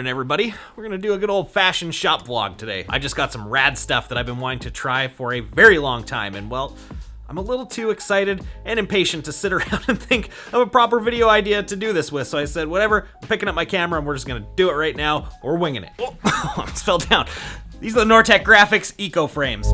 morning, everybody. We're gonna do a good old-fashioned shop vlog today. I just got some rad stuff that I've been wanting to try for a very long time, and well, I'm a little too excited and impatient to sit around and think of a proper video idea to do this with, so I said, whatever, I'm picking up my camera and we're just gonna do it right now. We're winging it. Oh, I almost fell down. These are the Nortec Graphics Eco Frames.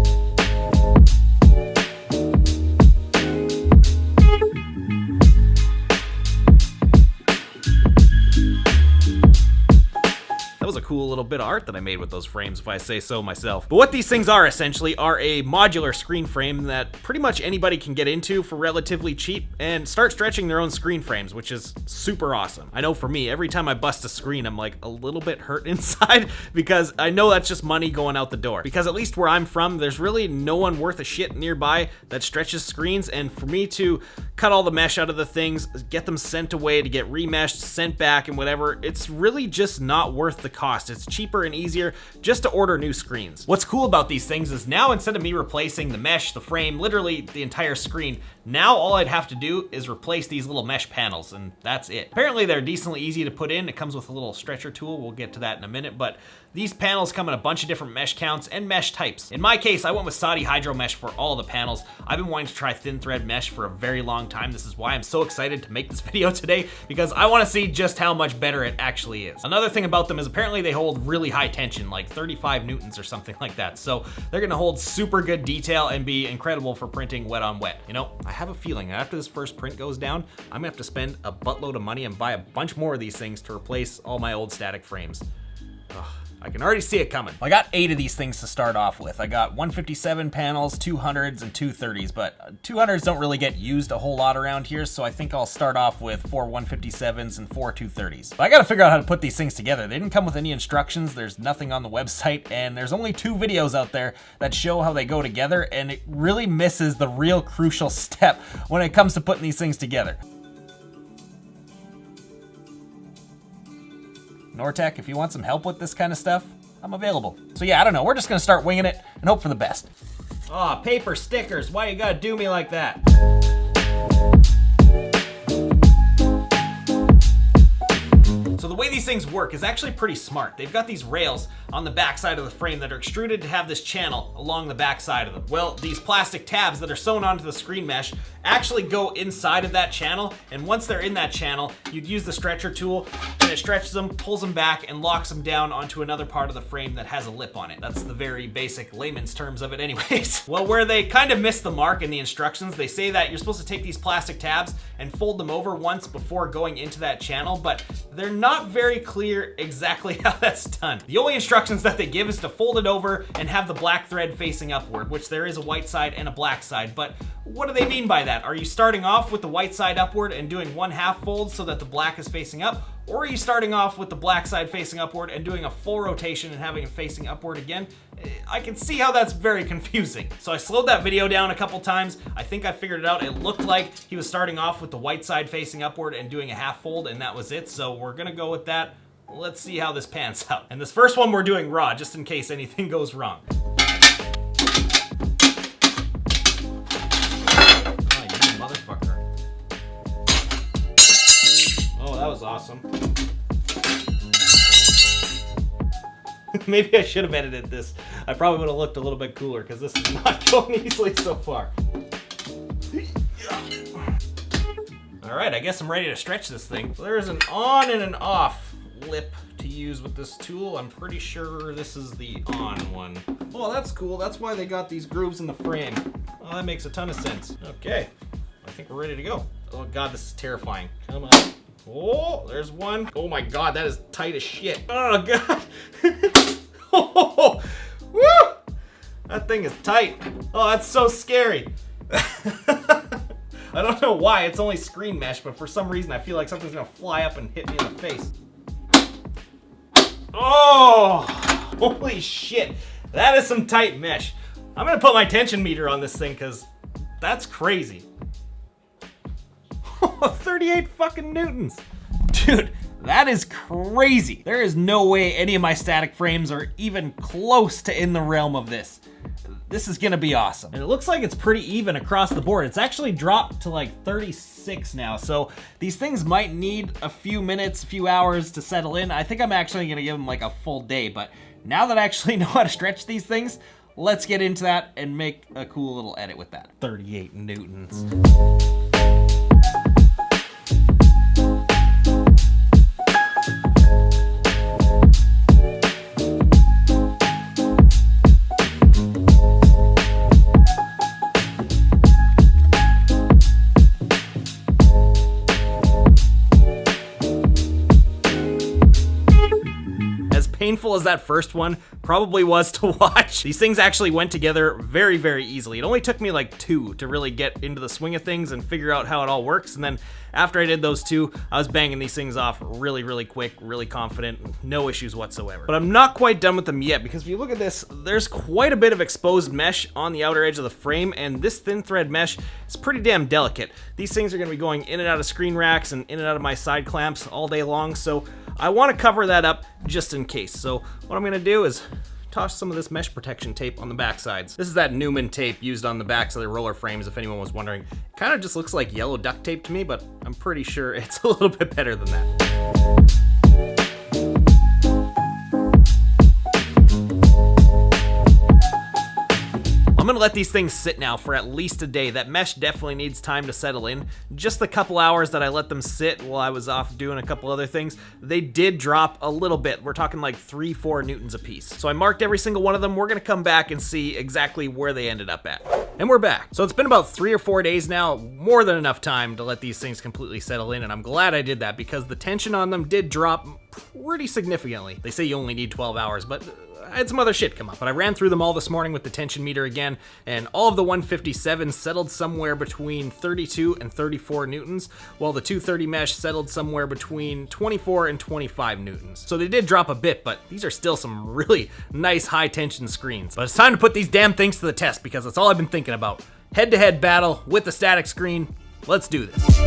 That was a cool little bit of art that I made with those frames, if I say so myself. But what these things are essentially are a modular screen frame that pretty much anybody can get into for relatively cheap and start stretching their own screen frames, which is super awesome. I know for me, every time I bust a screen, I'm like a little bit hurt inside because I know that's just money going out the door. Because at least where I'm from, there's really no one worth a shit nearby that stretches screens, and for me to cut all the mesh out of the things, get them sent away to get remeshed, sent back and whatever, it's really just not worth the cost. It's cheaper and easier just to order new screens. What's cool about these things is now instead of me replacing the mesh, the frame, literally the entire screen, now all I'd have to do is replace these little mesh panels and that's it. Apparently they're decently easy to put in. It comes with a little stretcher tool. We'll get to that in a minute, but these panels come in a bunch of different mesh counts and mesh types. In my case, I went with Saudi Hydro Mesh for all the panels. I've been wanting to try thin thread mesh for a very long time. This is why I'm so excited to make this video today, because I want to see just how much better it actually is. Another thing about them is apparently they hold really high tension, like 35 newtons or something like that. So they're gonna hold super good detail and be incredible for printing wet on wet. You know, I have a feeling that after this first print goes down, I'm gonna have to spend a buttload of money and buy a bunch more of these things to replace all my old static frames. Ugh. I can already see it coming. I got 8 of these things to start off with. I got 157 panels, 200s, and 230s, but 200s don't really get used a whole lot around here, so I think I'll start off with 4 157s and 4 230s. But I gotta figure out how to put these things together. They didn't come with any instructions, there's nothing on the website, and there's only 2 videos out there that show how they go together, and it really misses the real crucial step when it comes to putting these things together. Nortec, if you want some help with this kind of stuff, I'm available. So yeah, I don't know, we're just gonna start winging it and hope for the best. Aw, paper stickers, why you gotta do me like that? So the way these things work is actually pretty smart. They've got these rails on the back side of the frame that are extruded to have this channel along the back side of them. Well, these plastic tabs that are sewn onto the screen mesh actually go inside of that channel, and once they're in that channel, you'd use the stretcher tool and it stretches them, pulls them back, and locks them down onto another part of the frame that has a lip on it. That's the very basic layman's terms of it anyways. Well, where they kind of miss the mark in the instructions, they say that you're supposed to take these plastic tabs and fold them over once before going into that channel, but they're not very clear exactly how that's done. The only instructions that they give is to fold it over and have the black thread facing upward, which there is a white side and a black side, but what do they mean by that? Are you starting off with the white side upward and doing 1/2 fold so that the black is facing up? Or are you starting off with the black side facing upward and doing a full rotation and having it facing upward again? I can see how that's very confusing. So I slowed that video down a couple times. I think I figured it out. It looked like he was starting off with the white side facing upward and doing a 1/2 fold, and that was it. So we're gonna go with that. Let's see how this pans out. And this first one we're doing raw, just in case anything goes wrong. That was awesome. Maybe I should have edited this. I probably would have looked a little bit cooler because this is not going easily so far. All right, I guess I'm ready to stretch this thing. So there's an on and an off lip to use with this tool. I'm pretty sure this is the on one. Oh, that's cool. That's why they got these grooves in the frame. Oh, that makes a ton of sense. Okay, I think we're ready to go. Oh God, this is terrifying. Come on. Oh, there's one. Oh my God, that is tight as shit. Oh God. Oh, woo! That thing is tight. Oh, that's so scary. I don't know why, it's only screen mesh, but for some reason I feel like something's gonna fly up and hit me in the face. Oh, holy shit. That is some tight mesh. I'm gonna put my tension meter on this thing because that's crazy. 38 fucking newtons. Dude, that is crazy. There is no way any of my static frames are even close to in the realm of this. This is gonna be awesome. And it looks like it's pretty even across the board. It's actually dropped to like 36 now. So these things might need a few minutes, a few hours to settle in. I think I'm actually gonna give them like a full day, but now that I actually know how to stretch these things, let's get into that and make a cool little edit with that. 38 newtons. Painful as that first one probably was to watch, these things actually went together very, very easily. It only took me like 2 to really get into the swing of things and figure out how it all works. And then after I did those 2, I was banging these things off really, really quick, really confident, no issues whatsoever. But I'm not quite done with them yet, because if you look at this, there's quite a bit of exposed mesh on the outer edge of the frame, and this thin thread mesh is pretty damn delicate. These things are gonna be going in and out of screen racks and in and out of my side clamps all day long, so I want to cover that up just in case. So what I'm going to do is toss some of this mesh protection tape on the back sides. This is that Newman tape used on the backs of the roller frames, if anyone was wondering. It kind of just looks like yellow duct tape to me, but I'm pretty sure it's a little bit better than that. I'm gonna let these things sit now for at least a day. That mesh definitely needs time to settle in. Just the couple hours that I let them sit while I was off doing a couple other things, they did drop a little bit. We're talking like 3-4 newtons a piece. So I marked every single one of them. We're gonna come back and see exactly where they ended up at. And we're back. So it's been about 3 or 4 days now, more than enough time to let these things completely settle in, and I'm glad I did that because the tension on them did drop pretty significantly. They say you only need 12 hours, but I had some other shit come up, but I ran through them all this morning with the tension meter again, and all of the 157 settled somewhere between 32 and 34 newtons, while the 230 mesh settled somewhere between 24 and 25 newtons. So they did drop a bit, but these are still some really nice high tension screens. But it's time to put these damn things to the test, because that's all I've been thinking about. Head-to-head battle with the static screen. Let's do this.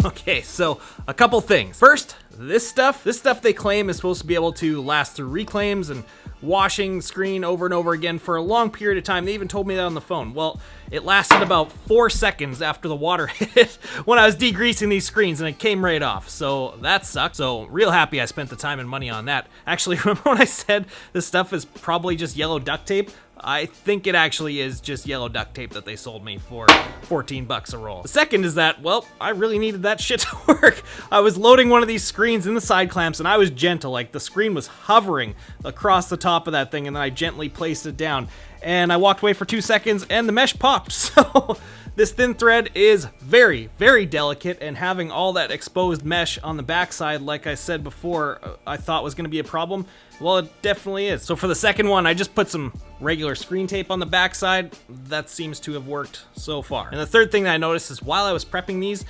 Okay, so a couple things. First, this stuff they claim is supposed to be able to last through reclaims and washing screen over and over again for a long period of time. They even told me that on the phone. Well, it lasted about 4 seconds after the water hit when I was degreasing these screens, and it came right off. So that sucked. So real happy I spent the time and money on that. Actually, remember when I said this stuff is probably just yellow duct tape? I think it actually is just yellow duct tape that they sold me for 14 bucks a roll. The second is that, well, I really needed that shit to work. I was loading one of these screens in the side clamps, and I was gentle, like the screen was hovering across the top of that thing, and then I gently placed it down, and I walked away for 2 seconds and the mesh popped. So this thin thread is very, very delicate, and having all that exposed mesh on the backside, like I said before, I thought was going to be a problem. Well, it definitely is. So for the second one, I just put some regular screen tape on the backside. That seems to have worked so far. And the third thing that I noticed is while I was prepping these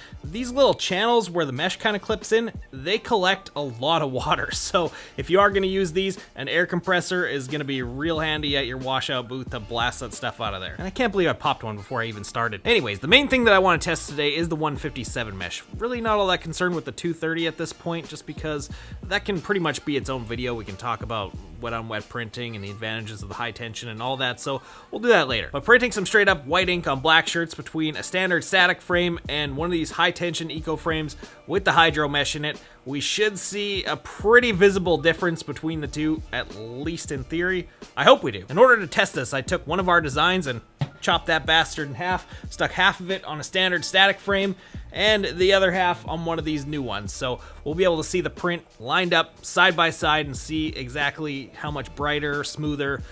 little channels where the mesh kind of clips in, they collect a lot of water. So if you are going to use these, an air compressor is going to be real handy at your washout booth to blast that stuff out of there. And I can't believe I popped one before I even started. Anyways, the main thing that I want to test today is the 157 mesh. Really not all that concerned with the 230 at this point, just because that can pretty much be its own video. We can talk about wet-on-wet printing and the advantages of the high tension and all that, so we'll do that later. But printing some straight up white ink on black shirts between a standard static frame and one of these high tension eco frames with the hydro mesh in it, we should see a pretty visible difference between the two, at least in theory. I hope we do. In order to test this, I took one of our designs and chopped that bastard in half, stuck half of it on a standard static frame, and the other half on one of these new ones. So we'll be able to see the print lined up side by side and see exactly how much brighter, smoother,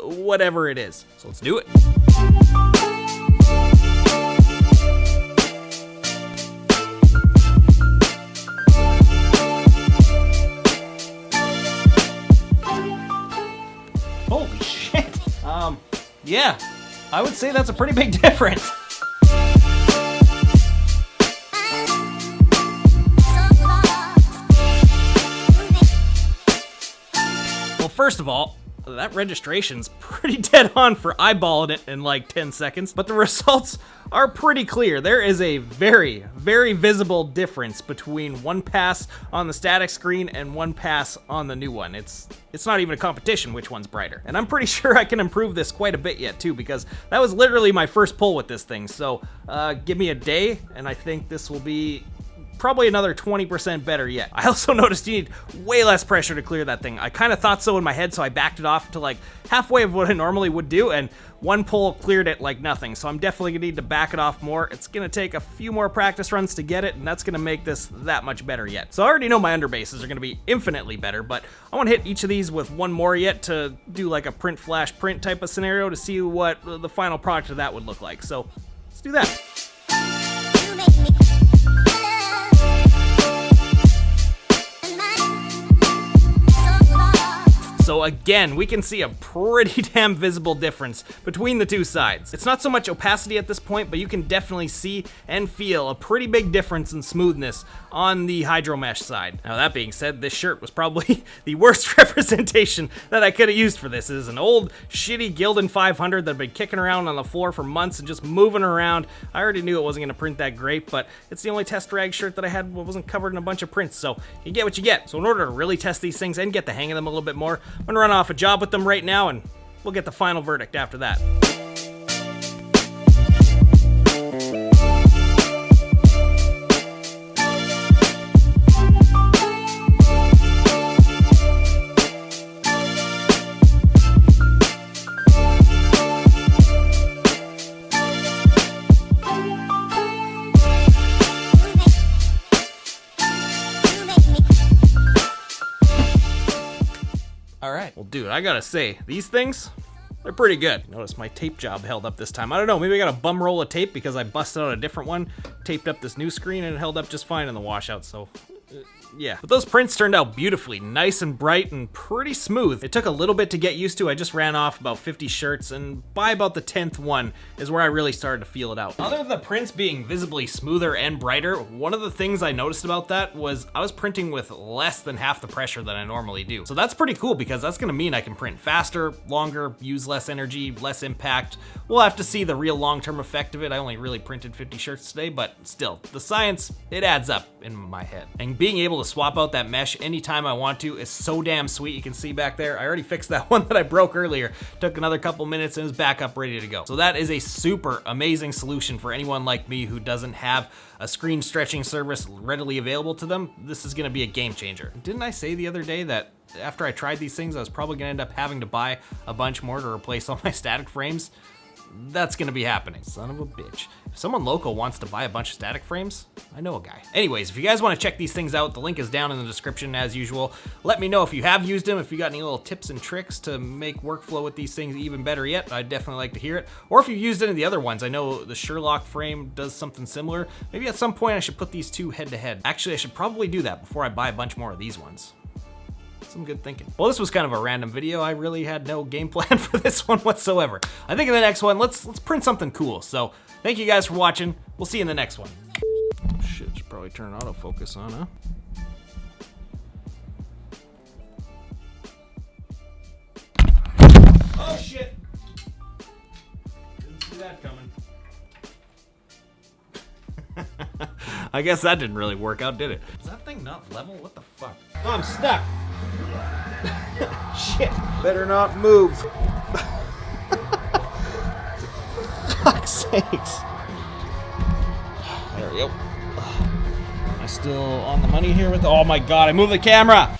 whatever it is. So let's do it. Holy shit. Yeah, I would say that's a pretty big difference. Well, first of all, that registration's pretty dead on for eyeballing it in like 10 seconds, but the results are pretty clear. There is a very, very visible difference between one pass on the static screen and one pass on the new one. It's not even a competition which one's brighter. And I'm pretty sure I can improve this quite a bit yet too, because that was literally my first pull with this thing. So give me a day and I think this will be probably another 20% better yet. I also noticed you need way less pressure to clear that thing. I kind of thought so in my head, so I backed it off to like halfway of what I normally would do, and one pull cleared it like nothing. So I'm definitely gonna need to back it off more. It's gonna take a few more practice runs to get it, and that's gonna make this that much better yet. So I already know my underbases are gonna be infinitely better, but I wanna hit each of these with one more yet to do like a print flash print type of scenario to see what the final product of that would look like. So let's do that. So again, we can see a pretty damn visible difference between the two sides. It's not so much opacity at this point, but you can definitely see and feel a pretty big difference in smoothness on the hydro mesh side. Now that being said, this shirt was probably the worst representation that I could have used for this. It is an old shitty Gildan 500 that had been kicking around on the floor for months and just moving around. I already knew it wasn't going to print that great, but it's the only test rag shirt that I had that wasn't covered in a bunch of prints, so you get what you get. So in order to really test these things and get the hang of them a little bit more, I'm gonna run off a job with them right now and we'll get the final verdict after that. Alright, well dude, I gotta say, these things, they're pretty good. Notice my tape job held up this time. I don't know, maybe I got a bum roll of tape because I busted out a different one, taped up this new screen, and it held up just fine in the washout, so yeah. But those prints turned out beautifully, nice and bright and pretty smooth. It took a little bit to get used to. I just ran off about 50 shirts, and by about the 10th one is where I really started to feel it out. Other than the prints being visibly smoother and brighter, one of the things I noticed about that was I was printing with less than half the pressure than I normally do. So that's pretty cool because that's gonna mean I can print faster, longer, use less energy, less impact. We'll have to see the real long-term effect of it. I only really printed 50 shirts today, but still, the science, it adds up in my head. And being able to swap out that mesh anytime I want to is so damn sweet. You can see back there, I already fixed that one that I broke earlier. Took another couple minutes and it was back up ready to go. So that is a super amazing solution for anyone like me who doesn't have a screen stretching service readily available to them. This is gonna be a game changer. Didn't I say the other day that after I tried these things, I was probably gonna end up having to buy a bunch more to replace all my static frames? That's gonna be happening, son of a bitch. If someone local wants to buy a bunch of static frames, I know a guy. Anyways, if you guys wanna check these things out, the link is down in the description as usual. Let me know if you have used them, if you got any little tips and tricks to make workflow with these things even better yet. I'd definitely like to hear it. Or if you've used any of the other ones. I know the Sherlock frame does something similar. Maybe at some point I should put these two head to head. Actually, I should probably do that before I buy a bunch more of these ones. Some good thinking. Well, this was kind of a random video. I really had no game plan for this one whatsoever. I think in the next one, let's print something cool. So thank you guys for watching. We'll see you in the next one. Oh, shit, should probably turn autofocus on, huh? Oh shit! Didn't see that coming. I guess that didn't really work out, did it? Is that thing not level? What the fuck? Oh, I'm stuck. Shit. Better not move. Fuck's sakes. There we go. Am I still on the money here with the, oh my god, I moved the camera.